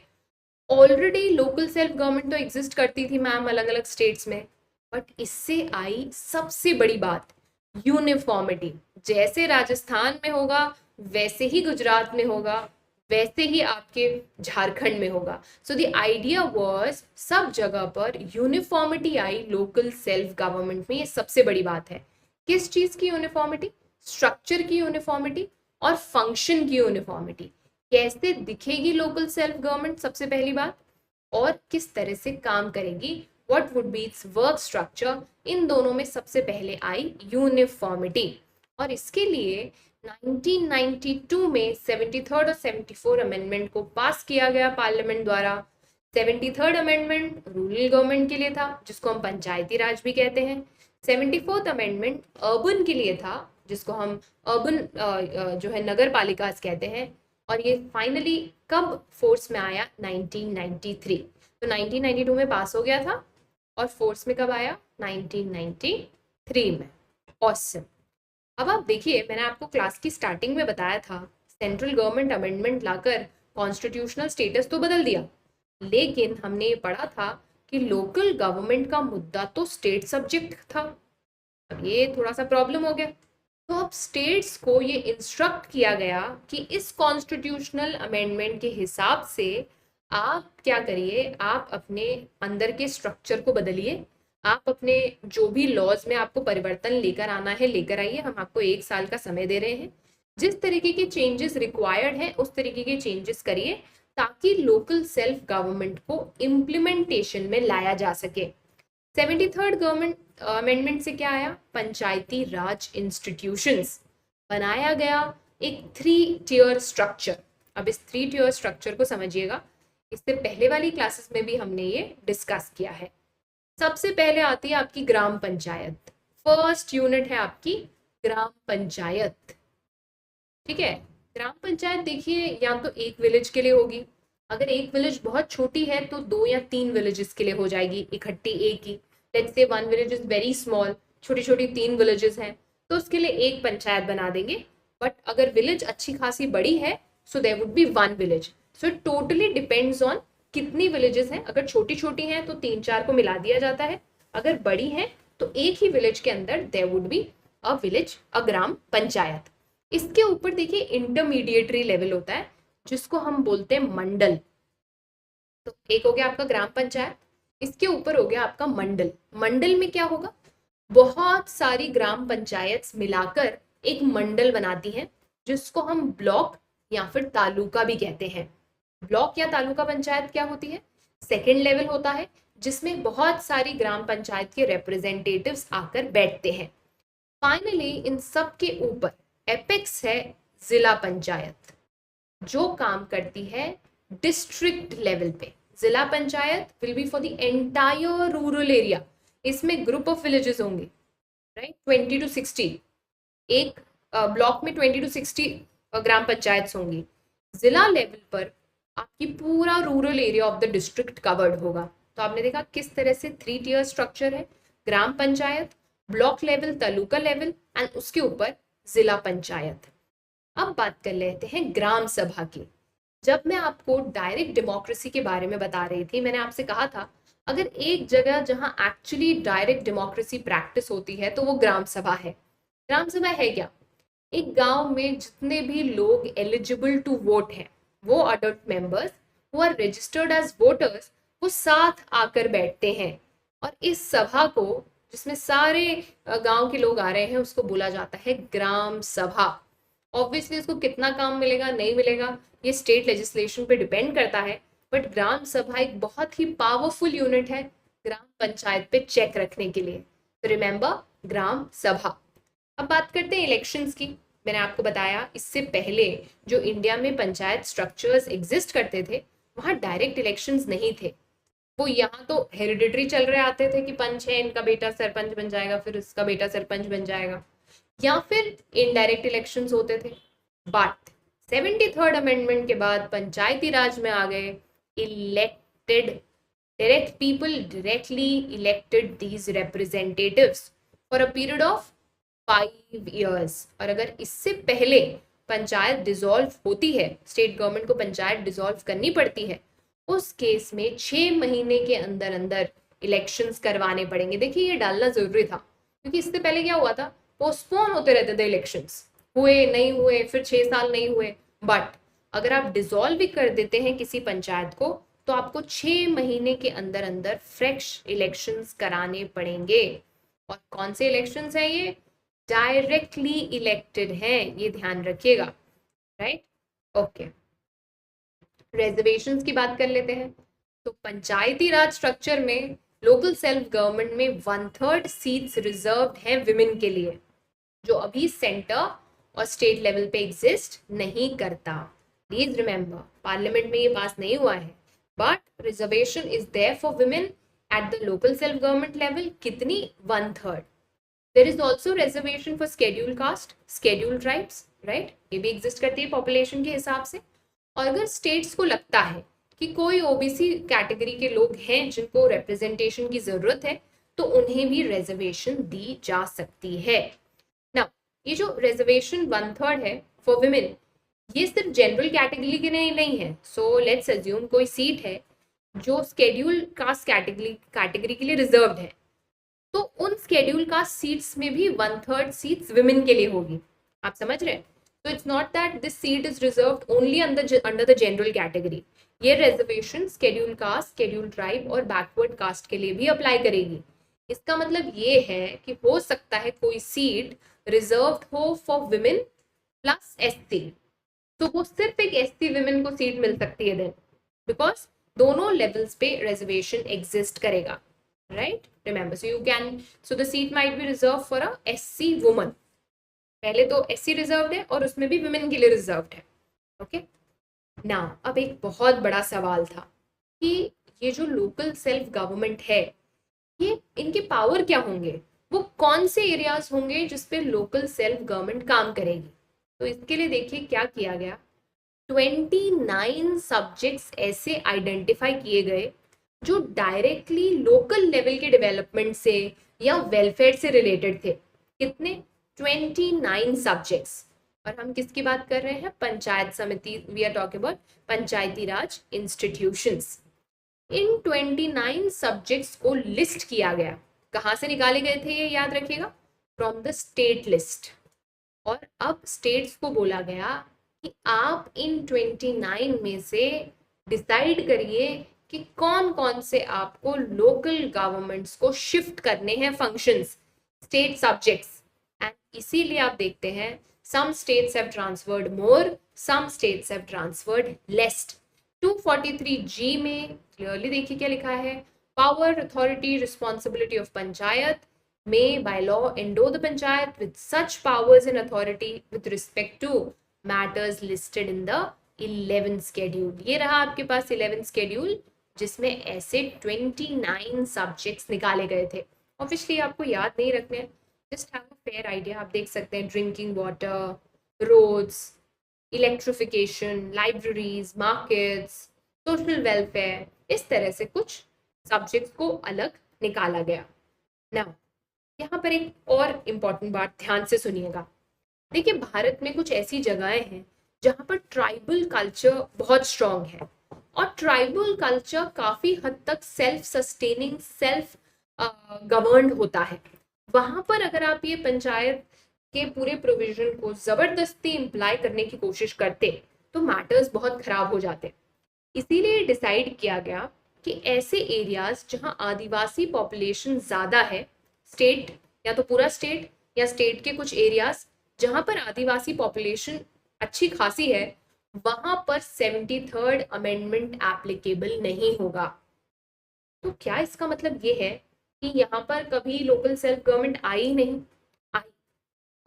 S1: ऑलरेडी लोकल सेल्फ गवर्नमेंट तो एग्जिस्ट करती थी मैम अलग अलग स्टेट्स में, बट इससे आई सबसे बड़ी बात, यूनिफॉर्मिटी। जैसे राजस्थान में होगा वैसे ही गुजरात में होगा, वैसे ही आपके झारखंड में होगा। सो द आइडिया वाज सब जगह पर यूनिफॉर्मिटी आई लोकल सेल्फ गवर्नमेंट में। ये सबसे बड़ी बात है। किस चीज की यूनिफॉर्मिटी? स्ट्रक्चर की यूनिफॉर्मिटी और फंक्शन की यूनिफॉर्मिटी। कैसे दिखेगी लोकल सेल्फ गवर्नमेंट सबसे पहली बात, और किस तरह से काम करेगी, what would be its work structure. इन दोनों में सबसे पहले आई यूनिफॉर्मिटी। और इसके लिए 1992 में 73rd और 74 अमेंडमेंट को पास किया गया पार्लियामेंट द्वारा। 73rd अमेंडमेंट रूरल गवर्नमेंट के लिए था, जिसको हम पंचायती राज भी कहते हैं। 74th अमेंडमेंट अर्बन के लिए था, जिसको हम अर्बन जो है नगर पालिका कहते हैं। और ये फाइनली कब फोर्स में आया? 1993। तो 1992 में पास हो गया था और फोर्स में कब आया? 1993 में। ऑसम। अब आप देखिए, मैंने आपको क्लास की स्टार्टिंग में बताया था सेंट्रल गवर्नमेंट अमेंडमेंट लाकर कॉन्स्टिट्यूशनल स्टेटस तो बदल दिया, लेकिन हमने ये पढ़ा था कि लोकल गवर्नमेंट का मुद्दा तो स्टेट सब्जेक्ट था। अब ये थोड़ा सा प्रॉब्लम हो गया। तो अब स्टेट्स को ये इंस्ट्रक्ट किया गया कि इस कॉन्स्टिट्यूशनल अमेंडमेंट के हिसाब से आप क्या करिए, आप अपने अंदर के स्ट्रक्चर को बदलिए। आप अपने जो भी लॉज में आपको परिवर्तन लेकर आना है लेकर आइए। हम आपको 1 साल का समय दे रहे हैं। जिस तरीके के चेंजेस रिक्वायर्ड हैं उस तरीके के चेंजेस करिए, ताकि लोकल सेल्फ गवर्नमेंट को इम्प्लीमेंटेशन में लाया जा सके। 73rd गवर्नमेंट अमेंडमेंट से क्या आया? पंचायती राज इंस्टीट्यूशंस बनाया गया, एक 3 टियर स्ट्रक्चर। अब इस 3 टियर स्ट्रक्चर को समझिएगा, इससे पहले वाली क्लासेस में भी हमने ये डिस्कस किया है। सबसे पहले आती है आपकी ग्राम पंचायत। फर्स्ट यूनिट है आपकी ग्राम पंचायत। ठीक है, ग्राम पंचायत देखिए या तो एक विलेज के लिए होगी, अगर एक विलेज बहुत छोटी है तो 2 या 3 विलेजेस के लिए हो जाएगी इकट्ठी एक ही। Let's say 1 village is very small, छोटी छोटी 3 विलेजेस हैं, तो उसके लिए एक पंचायत बना देंगे। बट अगर विलेज अच्छी खासी बड़ी है so there would be 1 village. So it totally depends on कितनी विलेजेस हैं। अगर छोटी छोटी हैं तो 3-4 को मिला दिया जाता है, अगर बड़ी हैं तो एक ही विलेज के अंदर there would be a village, a gram panchayat. इसके ऊपर देखिए इंटरमीडिएटरी लेवल होता है जिसको हम बोलते हैं मंडल। तो एक हो गया आपका ग्राम पंचायत, इसके ऊपर हो गया आपका मंडल। मंडल में क्या होगा, बहुत सारी ग्राम पंचायत मिलाकर एक मंडल बनाती हैं जिसको हम ब्लॉक या फिर तालुका भी कहते हैं। ब्लॉक या तालुका पंचायत क्या होती है, सेकेंड लेवल होता है जिसमें बहुत सारी ग्राम पंचायत के रिप्रेजेंटेटिव्स आकर बैठते हैं। फाइनली इन सब के ऊपर एपेक्स है जिला पंचायत, जो काम करती है डिस्ट्रिक्ट लेवल पे। जिला panchayat will be for the entire rural area. इसमें ग्रुप ऑफ विलेजेस होंगे, राइट, 20 to 60। एक ब्लॉक में 20 to 60 ग्राम पंचायत होंगी। जिला लेवल पर आपकी पूरा rural area of the district covered होगा। तो आपने देखा किस तरह से 3 tier स्ट्रक्चर है, gram panchayat, block level, taluka level and उसके ऊपर जिला पंचायत। अब बात कर लेते हैं ग्राम सभा की। जब मैं आपको डायरेक्ट डेमोक्रेसी के बारे में बता रही थी, मैंने आपसे कहा था अगर एक जगह जहां एक्चुअली डायरेक्ट डेमोक्रेसी प्रैक्टिस होती है तो वो ग्राम सभा है। ग्राम सभा है क्या, एक गांव में जितने भी लोग एलिजिबल टू वोट हैं, वो adult members who are registered as voters, वो साथ आकर बैठते हैं। और इस सभा को, जिसमें सारे गांव के लोग आ रहे हैं, उसको बोला जाता है ग्राम सभा। ऑब्वियसली इसको कितना काम मिलेगा नहीं मिलेगा ये स्टेट लेजिस्लेशन पे डिपेंड करता है, बट ग्राम सभा एक बहुत ही पावरफुल यूनिट है ग्राम पंचायत पे चेक रखने के लिए। तो रिमेंबर ग्राम सभा। अब बात करते हैं इलेक्शंस की। मैंने आपको बताया इससे पहले जो इंडिया में पंचायत स्ट्रक्चर्स एग्जिस्ट करते थे वहाँ डायरेक्ट इलेक्शंस नहीं थे। वो यहाँ तो हेरिडिटरी चल रहे आते थे कि पंच है, इनका बेटा सरपंच बन जाएगा, फिर इसका बेटा सरपंच बन जाएगा, या फिर इनडायरेक्ट इलेक्शंस होते थे। बट 73rd अमेंडमेंट के बाद पंचायती राज में आ गए elected direct people, directly elected these representatives for a period of 5 years। और अगर इससे पहले पंचायत डिसॉल्व होती है, स्टेट गवर्नमेंट को पंचायत डिसॉल्व करनी पड़ती है, उस केस में 6 महीने के अंदर अंदर इलेक्शंस करवाने पड़ेंगे। देखिए ये डालना जरूरी था क्योंकि इससे पहले क्या हुआ था, पोस्टपोन होते रहते थे इलेक्शंस, हुए नहीं हुए, फिर 6 साल नहीं हुए। बट अगर आप डिसॉल्व भी कर देते हैं किसी पंचायत को तो आपको 6 महीने के अंदर अंदर फ्रेश इलेक्शंस कराने पड़ेंगे। और कौन से इलेक्शंस हैं ये, डायरेक्टली इलेक्टेड हैं, ये ध्यान रखिएगा, राइट। ओके, रिजर्वेशंस की बात कर लेते हैं। तो पंचायती राज स्ट्रक्चर में लोकल सेल्फ गवर्नमेंट में 1/3 सीट्स रिजर्व्ड हैं विमेन के लिए, जो अभी सेंटर और स्टेट लेवल पे एग्जिस्ट नहीं करता। प्लीज रिमेंबर पार्लियामेंट में ये पास नहीं हुआ है, but reservation is there for women at the local self government level. कितनी, 1/3। There is also reservation for scheduled caste, scheduled tribes, right, ये भी एग्जिस्ट करती है पॉपुलेशन के हिसाब से। और अगर स्टेट्स को लगता है कि कोई ओबीसी कैटेगरी के लोग हैं जिनको रिप्रेजेंटेशन की जरूरत है, तो उन्हें भी रिजर्वेशन दी जा सकती है। नाउ ये जो रिजर्वेशन 1/3 है फॉर विमेन, ये सिर्फ जनरल कैटेगरी के लिए नहीं है। सो लेट्स अज्यूम कोई सीट है जो स्केड्यूल कास्ट कैटेगरी के लिए रिजर्व्ड है, तो उन स्केड्यूल कास्ट सीट्स में भी 1/3 सीट्स विमेन के लिए होगी। आप समझ रहे हैं? So it's not that this seat is reserved only under the general category. ये reservation schedule caste, schedule tribe और backward caste के लिए भी अप्लाई करेगी। इसका मतलब ये है कि हो सकता है कोई सीट रिजर्व्ड हो फॉर विमेन प्लस एससी, तो वो सिर्फ एक एससी विमेन को सीट मिल सकती है देन, बिकॉज दोनों लेवल्स पे रिजर्वेशन एग्जिस्ट करेगा, right. Remember, so the seat might be reserve for a SC woman. पहले तो एससी रिजर्व्ड है और उसमें भी विमेन के लिए रिजर्व्ड है। ओके, नाउ अब एक बहुत बड़ा सवाल था कि ये जो लोकल सेल्फ गवर्नमेंट है, ये इनके पावर क्या होंगे, वो कौन से एरियाज होंगे जिस पे लोकल सेल्फ गवर्नमेंट काम करेगी। तो इसके लिए देखिए क्या किया गया, 29 सब्जेक्ट्स ऐसे आइडेंटिफाई किए गए जो डायरेक्टली लोकल लेवल के डेवलपमेंट से या वेलफेयर से रिलेटेड थे। कितने, 29 सब्जेक्ट्स। और हम किसकी बात कर रहे हैं, panchayat Samiti, we are talking about Panchayati Raj institutions. इन 29 सब्जेक्ट्स को लिस्ट किया गया कहाँ से निकाले गए थे ये याद रखिएगा, फ्रॉम द स्टेट लिस्ट। और अब स्टेट्स को बोला गया कि आप इन 29 में से डिसाइड करिए कि कौन कौन से आपको लोकल गवर्नमेंट्स को शिफ्ट करने हैं फंक्शंस, स्टेट सब्जेक्ट्स। एंड इसीलिए आप देखते हैं some states have transferred more, some states have transferred less. 243G में क्लियरली देखिए क्या लिखा है, power authority responsibility of panchayat may by law endow the panchayat with such powers and authority with respect to matters listed in the 11th schedule। ये रहा आपके पास 11th schedule जिसमें ऐसे 29 सब्जेक्ट्स निकाले गए थे। ऑब्वियसली आपको याद नहीं रखने हैं, just have a fair idea. आप देख सकते हैं drinking water, roads, electrification, libraries, markets, social welfare, इस तरह से कुछ सब्जेक्ट्स को अलग निकाला गया। नाउ यहाँ पर एक और इम्पॉर्टेंट बात ध्यान से सुनिएगा। देखिए भारत में कुछ ऐसी जगहें हैं जहाँ पर ट्राइबल कल्चर बहुत स्ट्रांग है और ट्राइबल कल्चर काफी हद तक सेल्फ सस्टेनिंग, सेल्फ गवर्न्ड होता है। वहां पर अगर आप ये पंचायत के पूरे प्रोविजन को जबरदस्ती इम्प्लाई करने की कोशिश करते तो मैटर्स बहुत खराब हो जाते। इसीलिए डिसाइड किया गया कि ऐसे एरियाज जहां आदिवासी पॉपुलेशन ज्यादा है, स्टेट या तो पूरा स्टेट या स्टेट के कुछ एरियाज जहां पर आदिवासी पॉपुलेशन अच्छी खासी है, वहां पर 73rd अमेंडमेंट एप्लीकेबल नहीं होगा। तो क्या इसका मतलब ये है कि यहाँ पर कभी लोकल सेल्फ गवर्नमेंट आई नहीं? आई,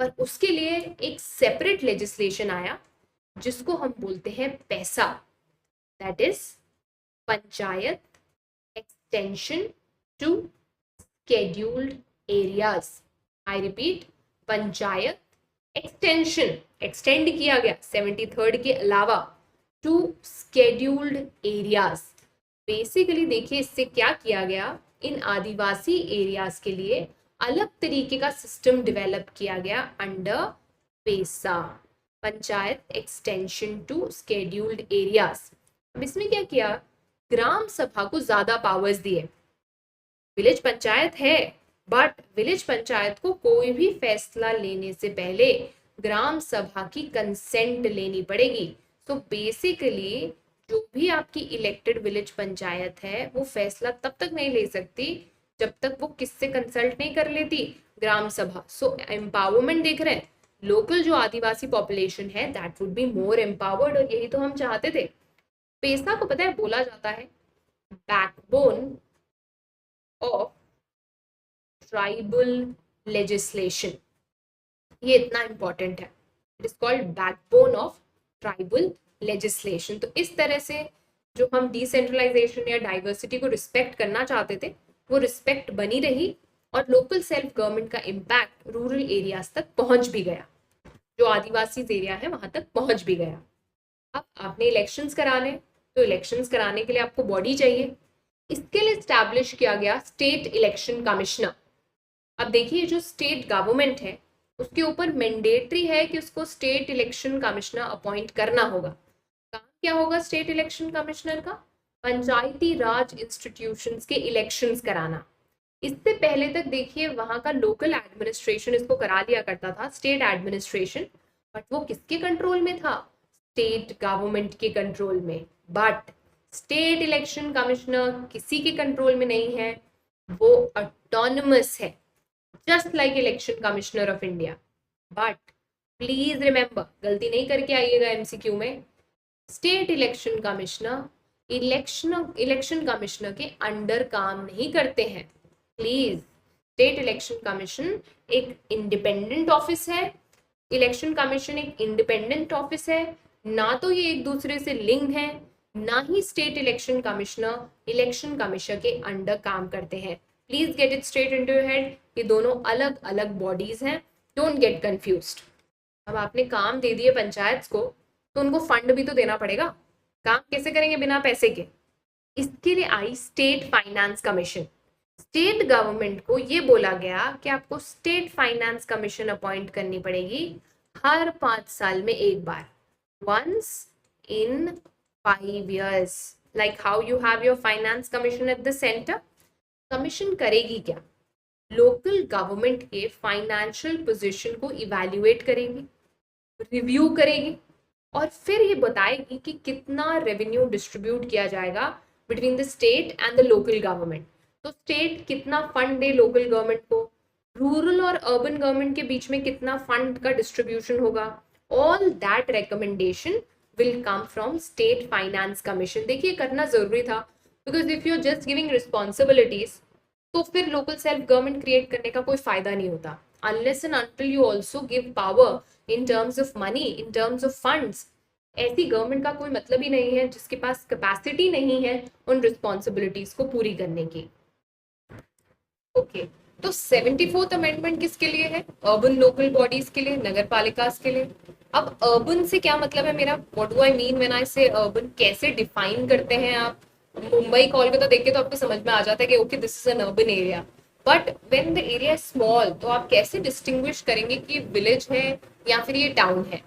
S1: पर उसके लिए एक सेपरेट लेजिस्लेशन आया जिसको हम बोलते हैं PESA, that is panchayat extension to scheduled areas। I repeat, panchayat extension, extend किया गया 73rd के अलावा टू scheduled areas। बेसिकली देखिए इससे क्या किया गया, इन आदिवासी एरियाज के लिए अलग तरीके का सिस्टम डेवलप किया गया under PESA, panchayat extension to scheduled areas। अब इसमें क्या किया, ग्राम सभा को ज्यादा पावर्स दिए। विलेज पंचायत है बट विलेज पंचायत को कोई भी फैसला लेने से पहले ग्राम सभा की कंसेंट लेनी पड़ेगी। तो बेसिकली जो भी आपकी इलेक्टेड विलेज पंचायत है वो फैसला तब तक नहीं ले सकती जब तक वो किससे कंसल्ट नहीं कर लेती, ग्राम सभा। सो एम्पावरमेंट देख रहे हैं, लोकल जो आदिवासी पॉपुलेशन है that would be more empowered, और यही तो हम चाहते थे। पेसा को पता है बोला जाता है बैकबोन ऑफ ट्राइबल लेजिस्लेशन। ये इतना इंपॉर्टेंट है, it is called backbone of tribal legislation. तो इस तरह से जो हम डिसेंट्रलाइजेशन या डाइवर्सिटी को रिस्पेक्ट करना चाहते थे वो रिस्पेक्ट बनी रही और लोकल सेल्फ गवर्नमेंट का इम्पैक्ट रूरल एरियाज तक पहुंच भी गया, जो आदिवासी एरिया है वहां तक पहुंच भी गया। अब आपने इलेक्शंस कराने, तो इलेक्शंस कराने के लिए आपको बॉडी चाहिए, इसके लिए स्टैब्लिश किया गया स्टेट इलेक्शन कमिश्नर। अब देखिए जो स्टेट गवर्नमेंट है उसके ऊपर मैंडेटरी है कि उसको स्टेट इलेक्शन कमिश्नर अपॉइंट करना होगा। काम क्या होगा स्टेट इलेक्शन कमिश्नर का, पंचायती राज इंस्टीट्यूशंस के इलेक्शंस कराना। इससे पहले तक देखिए वहां का लोकल एडमिनिस्ट्रेशन इसको करा लिया करता था, स्टेट एडमिनिस्ट्रेशन, बट वो किसके कंट्रोल में था, स्टेट गवर्नमेंट के कंट्रोल में। बट स्टेट इलेक्शन कमिश्नर किसी के कंट्रोल में नहीं है, वो ऑटोनमस है, just like election commissioner of India. But please remember, गलती नहीं करके आइएगा एमसीक्यू में, state election commissioner election commissioner के अंडर काम नहीं करते हैं। प्लीज, स्टेट इलेक्शन कमीशन एक इंडिपेंडेंट ऑफिस है, इलेक्शन कमीशन एक इंडिपेंडेंट ऑफिस है, ना तो ये एक दूसरे से लिंक है, ना ही state election commissioner election commission के अंडर काम करते हैं। Please get it straight into your head, ये दोनों अलग अलग बॉडीज हैं, डोंट गेट कंफ्यूज्ड। अब आपने काम दे दिए पंचायत को तो उनको फंड भी तो देना पड़ेगा, काम कैसे करेंगे बिना पैसे के? इसके लिए आई state finance commission. State government को ये बोला गया कि आपको स्टेट फाइनेंस कमीशन अपॉइंट करनी पड़ेगी हर 5 साल में एक बार, once in 5 years, like how you have your finance commission at the center। Commission करेगी क्या? लोकल गवर्नमेंट के फाइनेंशियल पोजीशन को इवैल्यूएट करेगी, रिव्यू करेगी और फिर ये बताएगी कि कितना रेवेन्यू डिस्ट्रीब्यूट किया जाएगा between the state and the local government. तो स्टेट कितना फंड दे लोकल गवर्नमेंट को, रूरल और अर्बन गवर्नमेंट के बीच में कितना फंड का डिस्ट्रीब्यूशन होगा, all that recommendation will come from state finance commission. देखिए करना जरूरी था, because if you are just giving responsibilities तो फिर लोकल सेल्फ गवर्नमेंट क्रिएट करने का कोई फायदा नहीं होता, unless and until you also give power in terms of money, in terms of funds. ऐसी गवर्नमेंट का कोई मतलब ही नहीं है जिसके पास कैपेसिटी नहीं है उन रिस्पॉन्सिबिलिटीज को पूरी करने की। ओके, तो 74th अमेंडमेंट किसके लिए है? अर्बन लोकल बॉडीज के लिए, नगर पालिकास के लिए। अब अर्बन से क्या मतलब है मेरा, what do I mean when I से अर्बन, कैसे डिफाइन करते हैं आप? मुंबई कोलकाता देख के तो आपको समझ में आ जाता है कि okay this is an urban area, but when the area small तो आप कैसे डिस्टिंग्विश करेंगे कि विलेज है या फिर ये टाउन है?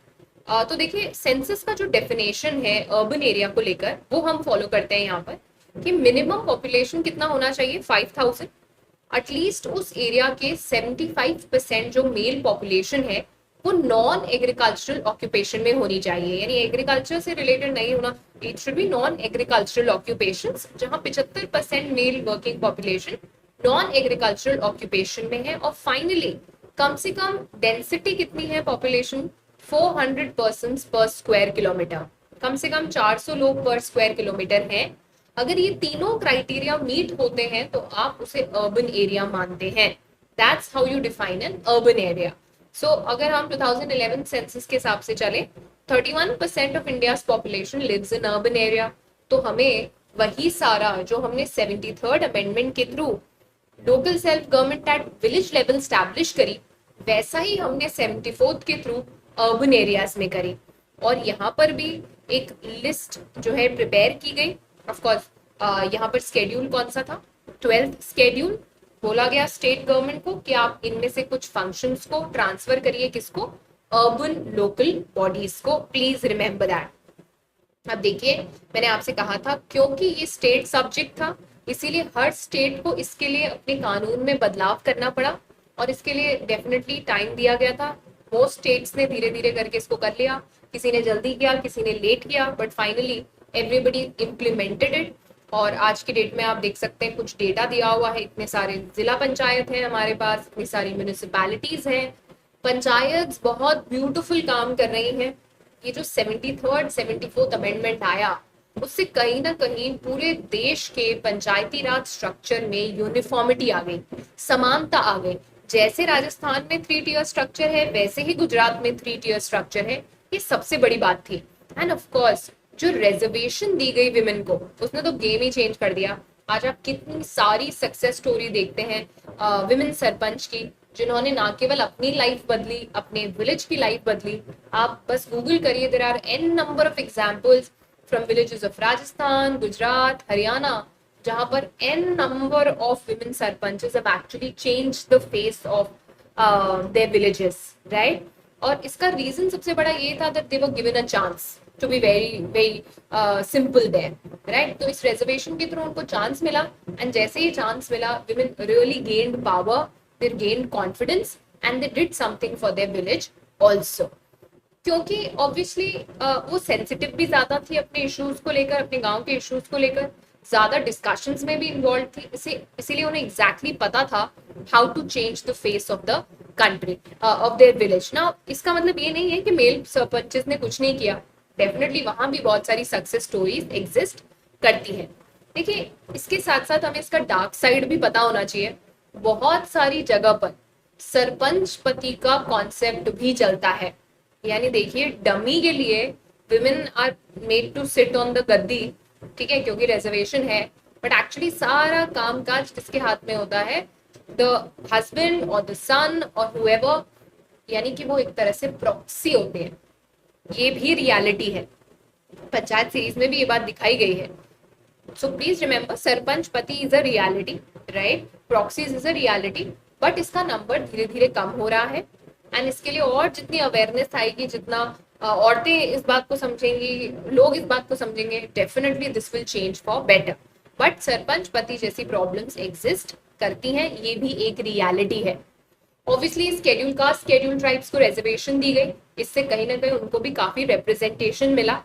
S1: तो देखिए सेंसस का जो डेफिनेशन है अर्बन एरिया को लेकर वो हम फॉलो करते हैं यहाँ पर कि मिनिमम पॉपुलेशन कितना होना चाहिए, 5000। एटलीस्ट उस एरिया के 75% जो मेल पॉपुलेशन है वो नॉन एग्रीकल्चरल ऑक्यूपेशन में होनी चाहिए, यानी एग्रीकल्चर से रिलेटेड नहीं होना, it should be non agricultural occupations, जहां 75% mail working population non agricultural occupation में है। और फाइनली कम से कम डेंसिटी कितनी है पॉपुलेशन, 400 पर्सन पर स्क्वायर किलोमीटर, कम से कम 400 लोग पर स्क्वायर किलोमीटर है। अगर ये तीनों क्राइटेरिया मीट होते हैं तो आप उसे अर्बन एरिया मानते हैं। That's how you define an urban area. So अगर हम 2011 सेंसस के हिसाब से चले, 31% of India's population lives in urban area, तो हमें वही सारा जो हमने 73rd अमेंडमेंट के through local self government at village level establish करी, वैसा ही हमने 74th के थ्रू अर्बन एरियाज में करी। और यहाँ पर भी एक लिस्ट जो है प्रिपेयर की गई। ऑफ कोर्स यहाँ पर स्केड्यूल कौन सा था, 12th स्केड्यूल। बोला गया स्टेट गवर्नमेंट को कि आप इनमें से कुछ फंक्शंस को ट्रांसफर करिए, किसको, अर्बन लोकल बॉडीज को, प्लीज रिमेंबर दैट। अब देखिए मैंने आपसे कहा था क्योंकि ये स्टेट सब्जेक्ट था इसीलिए हर स्टेट को इसके लिए अपने कानून में बदलाव करना पड़ा और इसके लिए डेफिनेटली टाइम दिया गया था। मोस्ट स्टेट्स ने धीरे धीरे करके इसको कर लिया, किसी ने जल्दी किया, किसी ने लेट किया, but finally everybody implemented it. और आज की डेट में आप देख सकते हैं कुछ डेटा दिया हुआ है, इतने सारे जिला पंचायत हैं हमारे पास, इतनी सारी म्यूनिसिपैलिटीज हैं, पंचायत बहुत ब्यूटीफुल काम कर रही हैं। ये जो 73rd 74th अमेंडमेंट आया उससे कहीं ना कहीं पूरे देश के पंचायती राज स्ट्रक्चर में यूनिफॉर्मिटी आ गई, समानता आ गई। जैसे राजस्थान में 3 टियर स्ट्रक्चर है वैसे ही गुजरात में 3 टियर स्ट्रक्चर है, ये सबसे बड़ी बात थी। एंड ऑफ कोर्स जो रिजर्वेशन दी गई विमेन को उसने तो गेम ही चेंज कर दिया। आज आप कितनी सारी सक्सेस स्टोरी देखते हैं विमेन सरपंच की, जिन्होंने ना केवल अपनी लाइफ बदली, अपने विलेज की लाइफ बदली। आप बस गूगल करिए, there are an number of examples from villages of Rajasthan, Gujarat, Haryana, जहां पर an number of women sarpanches have actually changed the face of their villages, right. और इसका रीजन सबसे बड़ा ये था that they were given a chance to be very very simple there, right. तो इस रिजर्वेशन के थ्रू उनको चांस मिला एंड जैसे ही चांस मिला women really gained power, they gained confidence and they did something for their village also. क्योंकि obviously वो sensitive भी ज्यादा थी अपने इश्यूज को लेकर, अपने गांव के इश्यूज को लेकर, ज्यादा डिस्कशंस में भी इन्वॉल्व थी, इसीलिए उन्हें एग्जैक्टली पता था how to change the face of the country of their village ना। इसका मतलब ये नहीं है कि मेल सरपंचेस ने कुछ नहीं किया, डेफिनेटली वहां भी बहुत सारी सक्सेस स्टोरीज एग्जिस्ट करती हैं। देखिए इसके साथ साथ हमें इसका डार्क साइड भी पता होना चाहिए। बहुत सारी जगह पर सरपंच पति का कॉन्सेप्ट भी चलता है, यानी देखिए डमी के लिए women are made to sit on the गद्दी, ठीक है, क्योंकि रिजर्वेशन है, बट एक्चुअली सारा कामकाज किसके हाथ में होता है, द हस्बैंड और द सन और हुएवर, यानी कि वो एक तरह से प्रॉक्सी होते हैं। ये भी रियलिटी है, पंचायत सीरीज में भी ये बात दिखाई गई है। सो प्लीज रिमेंबर सरपंच पति is a reality, right, proxies is a reality, but इसका नंबर धीरे धीरे कम हो रहा है। एंड इसके लिए और जितनी अवेयरनेस आएगी, जितना औरतें इस बात को समझेंगी, लोग इस बात को समझेंगे, definitely this will change for better. But sarpanch पति जैसी प्रॉब्लम्स एग्जिस्ट करती हैं, ये भी एक रियलिटी है। Obviously scheduled caste scheduled tribes को रिजर्वेशन दी गई, इससे कहीं ना कहीं उनको भी काफी रिप्रेजेंटेशन मिला।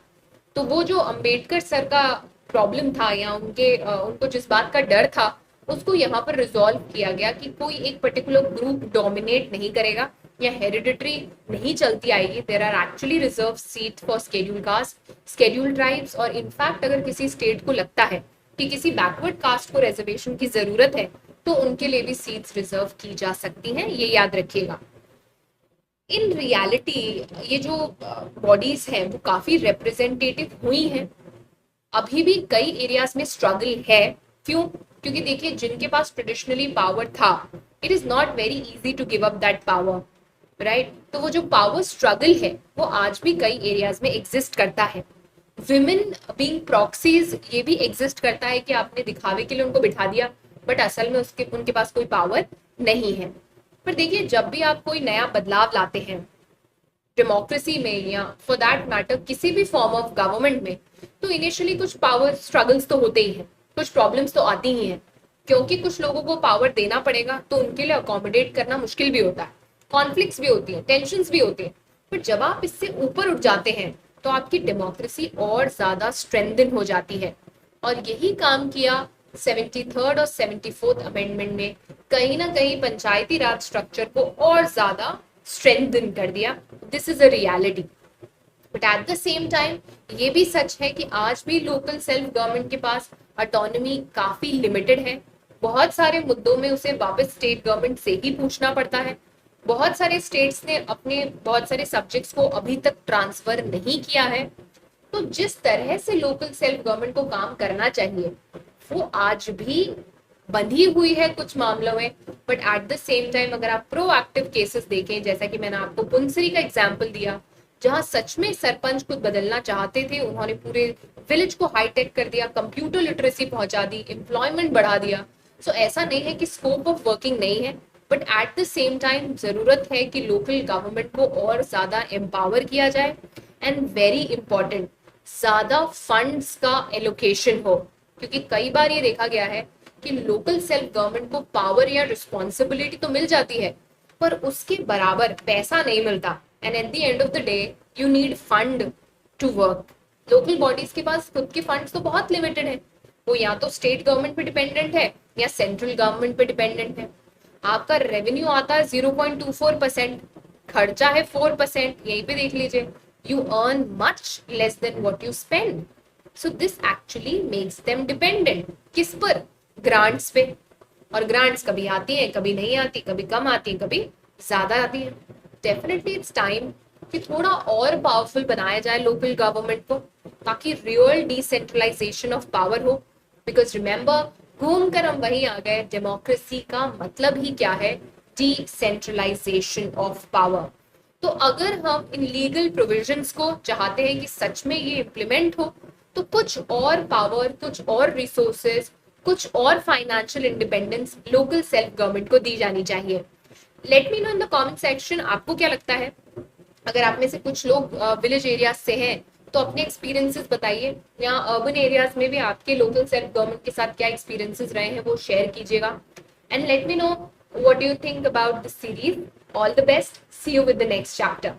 S1: तो वो जो अंबेडकर सर का प्रॉब्लम था या उनको जिस बात का डर था, उसको यहाँ पर रिजॉल्व किया गया कि कोई एक पर्टिकुलर ग्रुप डोमिनेट नहीं करेगा या हेरिडिटरी नहीं चलती आएगी। There are actually reserve seat for scheduled caste scheduled tribes, और इनफैक्ट अगर किसी स्टेट को लगता है कि किसी बैकवर्ड कास्ट को रिजर्वेशन की जरूरत है तो उनके लिए भी सीट्स रिजर्व की जा सकती हैं, ये याद रखिएगा। इन रियलिटी ये जो बॉडीज हैं वो काफी रिप्रेजेंटेटिव हुई हैं। अभी भी कई एरियाज में स्ट्रगल है। क्यों? क्योंकि देखिए, जिनके पास ट्रेडिशनली पावर था, it is not very easy to give up that power, right. तो वो जो पावर स्ट्रगल है वो आज भी कई एरियाज में एग्जिस्ट करता है। विमेन बीइंग प्रॉक्सीज, ये भी एग्जिस्ट करता है कि आपने दिखावे के लिए उनको बिठा दिया, बट असल में उनके पास कोई पावर नहीं है। पर देखिए, जब भी आप कोई नया बदलाव लाते हैं डेमोक्रेसी में या फॉर दैट मैटर किसी भी फॉर्म ऑफ गवर्नमेंट में, तो इनिशियली कुछ पावर स्ट्रगल्स तो होते ही हैं, कुछ प्रॉब्लम्स तो आती ही हैं, क्योंकि कुछ लोगों को पावर देना पड़ेगा तो उनके लिए अकोमोडेट करना मुश्किल भी होता है, कॉन्फ्लिक्ट्स भी होती हैं, टेंशंस भी होती हैं। पर जब आप इससे ऊपर उठ जाते हैं तो आपकी डेमोक्रेसी और ज्यादा स्ट्रेंथन हो जाती है। और यही काम किया 73rd और 74th अमेंडमेंट ने, कहीं ना कहीं पंचायती राज स्ट्रक्चर को और ज्यादा स्ट्रेंथन कर दिया। This is a reality. But at the same time ये भी सच है कि आज भी लोकल सेल्फ गवर्नमेंट के पास ऑटोनॉमी काफी लिमिटेड है। बहुत सारे मुद्दों में उसे वापस स्टेट गवर्नमेंट से ही पूछना पड़ता है। बहुत सारे स्टेट्स ने अपने बहुत सारे सब्जेक्ट्स को अभी तक ट्रांसफर नहीं किया है। तो जिस तरह से लोकल सेल्फ गवर्नमेंट को काम करना चाहिए वो आज भी बंधी हुई है कुछ मामलों में। But at the same time अगर आप प्रोएक्टिव केसेस देखें, जैसा कि मैंने आपको पुनसरी का एग्जाम्पल दिया, जहां सच में सरपंच कुछ बदलना चाहते थे, उन्होंने पूरे विलेज को हाईटेक कर दिया, कंप्यूटर लिटरेसी पहुंचा दी, एम्प्लॉयमेंट बढ़ा दिया। सो ऐसा नहीं है कि स्कोप ऑफ वर्किंग नहीं है, but at the same time जरूरत है कि लोकल गवर्नमेंट को और ज्यादा एम्पावर किया जाए। एंड वेरी इंपॉर्टेंट, ज्यादा फंड्स का एलोकेशन हो, क्योंकि कई बार ये देखा गया है कि लोकल सेल्फ गवर्नमेंट को पावर या रिस्पॉन्सिबिलिटी तो मिल जाती है पर उसके बराबर पैसा नहीं मिलता। And at the end of the day you need fund to work. Local bodies के पास खुद के फंड्स तो बहुत लिमिटेड है, वो या तो स्टेट गवर्नमेंट पे डिपेंडेंट है या सेंट्रल गवर्नमेंट पे डिपेंडेंट है। आपका रेवेन्यू आता है 0.24%, खर्चा है 4%, यहीं पे देख लीजिए, you earn much less than what you spend. So this actually makes them dependent. किस पर? ग्रांट्स पे। और ग्रांट्स कभी आती हैं, कभी नहीं आती, कभी कम आती हैं, कभी ज्यादा आती हैं। डेफिनेटली इट्स टाइम कि थोड़ा और पावरफुल बनाया जाए लोकल गवर्नमेंट को, ताकि रियल डिसेंट्रलाइजेशन ऑफ पावर हो। बिकॉज रिमेंबर, घूम कर हम वहीं आ गए, डेमोक्रेसी का मतलब ही क्या है? Decentralisation of power. तो अगर हम इन लीगल प्रोविजंस को चाहते हैं कि सच में ये इम्प्लीमेंट हो, तो कुछ और पावर, कुछ और रिसोर्सेज, कुछ और financial independence local self government को दी जानी चाहिए। Late me know in the comment section, आपको क्या लगता है? अगर आप में से कुछ लोग विलेज एरियाज से हैं तो अपने एक्सपीरियंसेस बताइए, या अर्बन एरियाज में भी आपके लोकल सेल्फ गवर्नमेंट के साथ क्या एक्सपीरियंसेस रहे हैं वो शेयर कीजिएगा। And let me know what do you think about this series. All the best, see you with the next chapter.